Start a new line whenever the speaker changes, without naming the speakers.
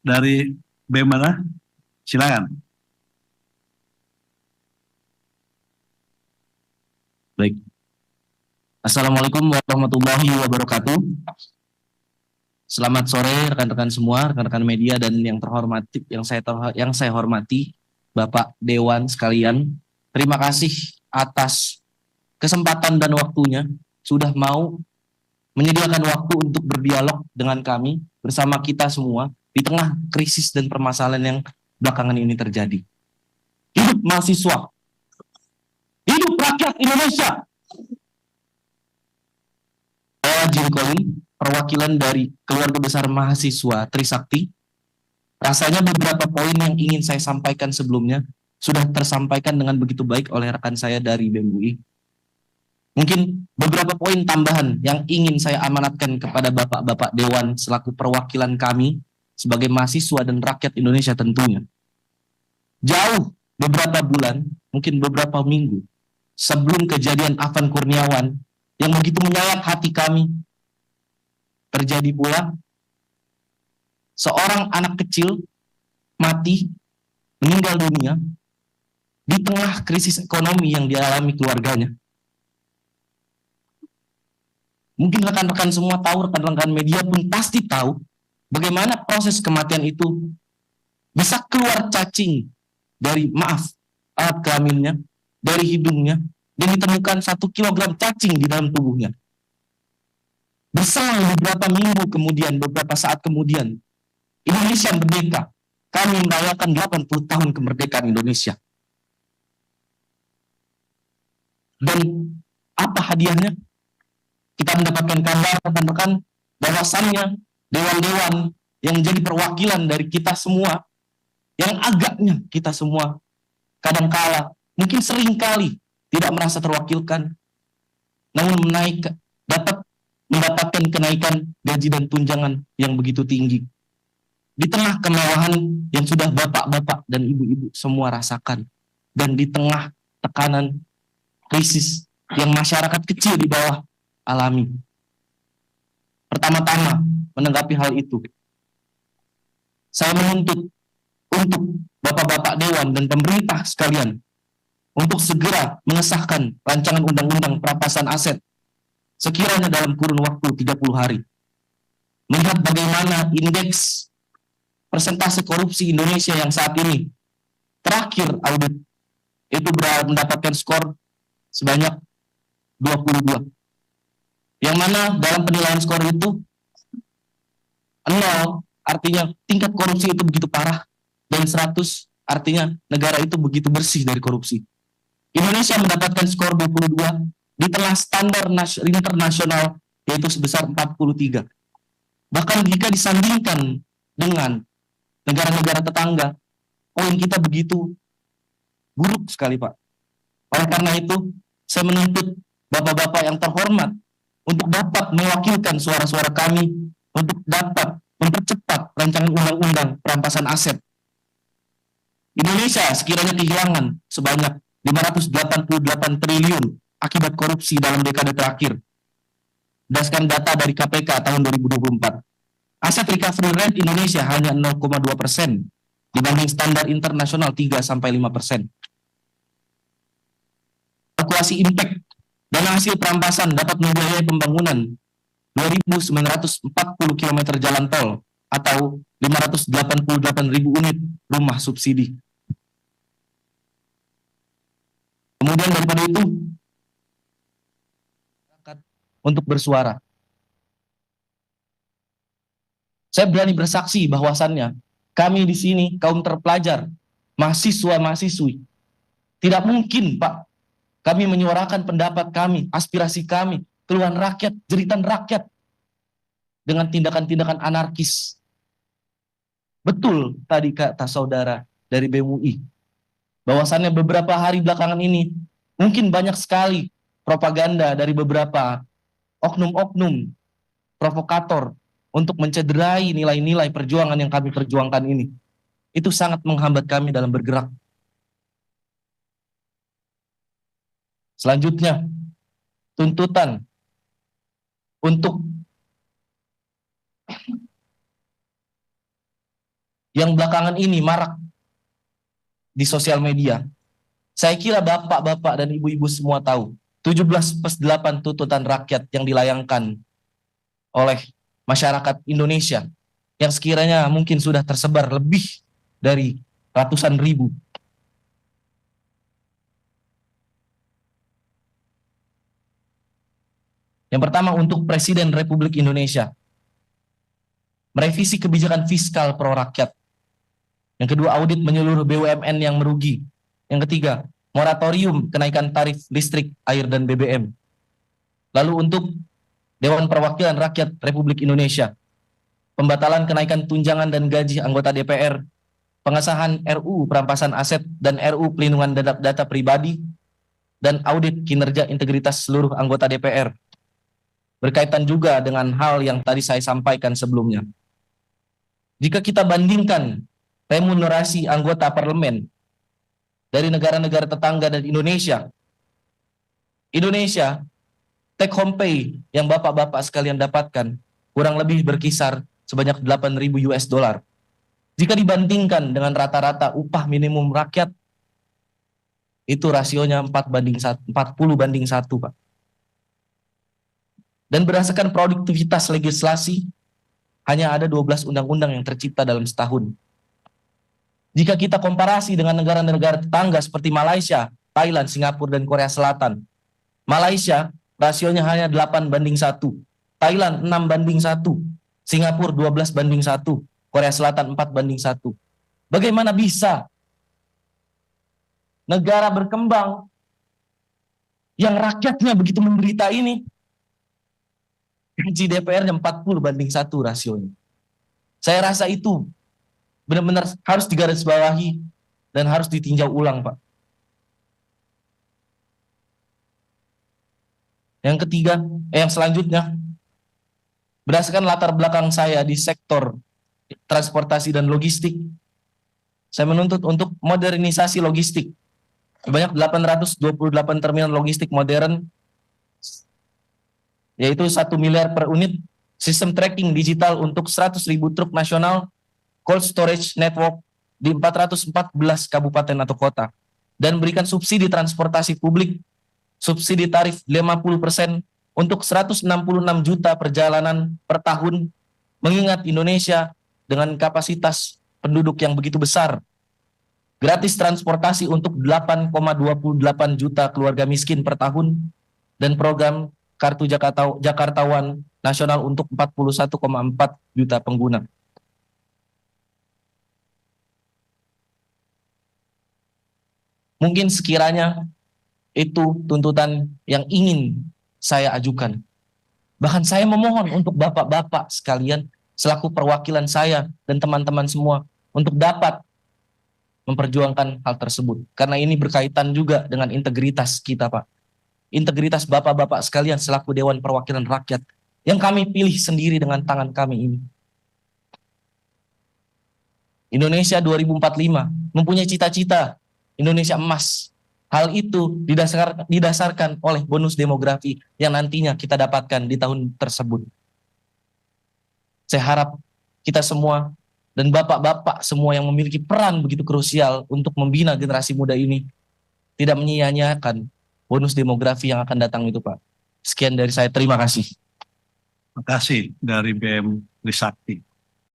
dari BEM mana? Silakan.
Baik. Assalamualaikum warahmatullahi wabarakatuh. Selamat sore rekan-rekan semua, rekan-rekan media dan yang terhormati, yang saya hormati, Bapak Dewan sekalian. Terima kasih atas kesempatan dan waktunya sudah mau menyediakan waktu untuk berdialog dengan kami bersama kita semua di tengah krisis dan permasalahan yang belakangan ini terjadi. Hidup mahasiswa, hidup rakyat Indonesia. Saya Jin Colin, perwakilan dari keluarga besar mahasiswa Trisakti. Rasanya beberapa poin yang ingin saya sampaikan sebelumnya sudah tersampaikan dengan begitu baik oleh rekan saya dari BEM UI. Mungkin beberapa poin tambahan yang ingin saya amanatkan kepada Bapak-Bapak Dewan selaku perwakilan kami sebagai mahasiswa dan rakyat Indonesia tentunya. Jauh beberapa bulan, mungkin beberapa minggu, sebelum kejadian Afan Kurniawan yang begitu menyayat hati kami, terjadi pula seorang anak kecil mati, meninggal dunia di tengah krisis ekonomi yang dialami keluarganya. Mungkin rekan-rekan semua tahu, rekan-rekan media pun pasti tahu bagaimana proses kematian itu bisa keluar cacing dari, alat kelaminnya, dari hidungnya, dan ditemukan 1 kilogram cacing di dalam tubuhnya. Berselang beberapa minggu kemudian, beberapa saat kemudian, Indonesia merdeka. Kami merayakan 80 tahun kemerdekaan Indonesia. Dan apa hadiahnya? Kita mendapatkan kabar, rekan-rekan, bahwasannya dewan-dewan yang menjadi perwakilan dari kita semua, yang agaknya kita semua kadangkala, mungkin seringkali tidak merasa terwakilkan, namun dapat mendapatkan kenaikan gaji dan tunjangan yang begitu tinggi. Di tengah kemewahan yang sudah bapak-bapak dan ibu-ibu semua rasakan, dan di tengah tekanan krisis yang masyarakat kecil di bawah alami. Pertama-tama menanggapi hal itu, saya menuntut untuk Bapak-Bapak Dewan dan pemerintah sekalian untuk segera mengesahkan rancangan undang-undang perampasan aset sekiranya dalam kurun waktu 30 hari. Melihat bagaimana indeks persentase korupsi Indonesia yang saat ini terakhir audit itu mendapatkan skor sebanyak 22. Yang mana dalam penilaian skor itu 0 artinya tingkat korupsi itu begitu parah, dan 100 artinya negara itu begitu bersih dari korupsi. Indonesia mendapatkan skor 22 di tengah standar internasional yaitu sebesar 43. Bahkan jika disandingkan dengan negara-negara tetangga, poin kita begitu buruk sekali, Pak. Oleh karena itu, saya menuntut Bapak-Bapak yang terhormat untuk dapat mewakilkan suara-suara kami untuk dapat mempercepat rancangan undang-undang perampasan aset. Indonesia sekiranya kehilangan sebanyak 588 triliun akibat korupsi dalam dekade terakhir. Berdasarkan data dari KPK tahun 2024, aset recovery rate Indonesia hanya 0,2% dibanding standar internasional 3-5%. Kalkulasi impact dana hasil perampasan dapat membiayai pembangunan 2.940 km jalan tol atau 588.000 unit rumah subsidi. Kemudian daripada itu, untuk bersuara. Saya berani bersaksi bahwasannya kami di sini kaum terpelajar, mahasiswa-mahasiswi, tidak mungkin, Pak, kami menyuarakan pendapat kami, aspirasi kami, keluhan rakyat, jeritan rakyat dengan tindakan-tindakan anarkis. Betul tadi kata saudara dari BEM UI, bahwasannya beberapa hari belakangan ini mungkin banyak sekali propaganda dari beberapa oknum-oknum provokator untuk mencederai nilai-nilai perjuangan yang kami perjuangkan ini. Itu sangat menghambat kami dalam bergerak. Selanjutnya, tuntutan untuk yang belakangan ini marak di sosial media. Saya kira bapak-bapak dan ibu-ibu semua tahu 17+8 tuntutan rakyat yang dilayangkan oleh masyarakat Indonesia yang sekiranya mungkin sudah tersebar lebih dari ratusan ribu. Yang pertama, untuk Presiden Republik Indonesia, merevisi kebijakan fiskal pro rakyat. Yang kedua, audit menyeluruh BUMN yang merugi. Yang ketiga, moratorium kenaikan tarif listrik, air, dan BBM. Lalu untuk Dewan Perwakilan Rakyat Republik Indonesia, pembatalan kenaikan tunjangan dan gaji anggota DPR, pengesahan RUU perampasan aset dan RUU pelindungan data pribadi, dan audit kinerja integritas seluruh anggota DPR. Berkaitan juga dengan hal yang tadi saya sampaikan sebelumnya. Jika kita bandingkan remunerasi anggota parlemen dari negara-negara tetangga dan Indonesia take home pay yang bapak-bapak sekalian dapatkan kurang lebih berkisar sebanyak 8.000 US dollar. Jika dibandingkan dengan rata-rata upah minimum rakyat, itu rasionya 40/1, Pak. Dan berdasarkan produktivitas legislasi, hanya ada 12 undang-undang yang tercipta dalam setahun. Jika kita komparasi dengan negara-negara tetangga seperti Malaysia, Thailand, Singapura, dan Korea Selatan, Malaysia rasionya hanya 8/1, Thailand 6/1, Singapura 12/1, Korea Selatan 4/1. Bagaimana bisa negara berkembang yang rakyatnya begitu menderita ini gaji DPR-nya 40/1 rasionya? Saya rasa itu benar-benar harus digarisbawahi dan harus ditinjau ulang, Pak. Yang selanjutnya, berdasarkan latar belakang saya di sektor transportasi dan logistik, saya menuntut untuk modernisasi logistik. Sebanyak 828 terminal logistik modern, yaitu 1 miliar per unit, sistem tracking digital untuk 100.000 truk nasional, cold storage network di 414 kabupaten atau kota, dan berikan subsidi transportasi publik, subsidi tarif 50% untuk 166 juta perjalanan per tahun, mengingat Indonesia dengan kapasitas penduduk yang begitu besar. Gratis transportasi untuk 8,28 juta keluarga miskin per tahun, dan program Kartu Jakartawan Nasional untuk 41,4 juta pengguna. Mungkin sekiranya itu tuntutan yang ingin saya ajukan. Bahkan saya memohon untuk bapak-bapak sekalian selaku perwakilan saya dan teman-teman semua untuk dapat memperjuangkan hal tersebut. Karena ini berkaitan juga dengan integritas kita, Pak. Integritas bapak-bapak sekalian selaku Dewan Perwakilan Rakyat yang kami pilih sendiri dengan tangan kami ini. Indonesia 2045 mempunyai cita-cita Indonesia emas. Hal itu didasarkan oleh bonus demografi yang nantinya kita dapatkan di tahun tersebut. Saya harap kita semua dan bapak-bapak semua yang memiliki peran begitu krusial untuk membina generasi muda ini tidak menyia-nyiakan bonus demografi yang akan datang itu, Pak. Sekian dari saya, terima kasih.
Terima kasih dari BM Trisakti.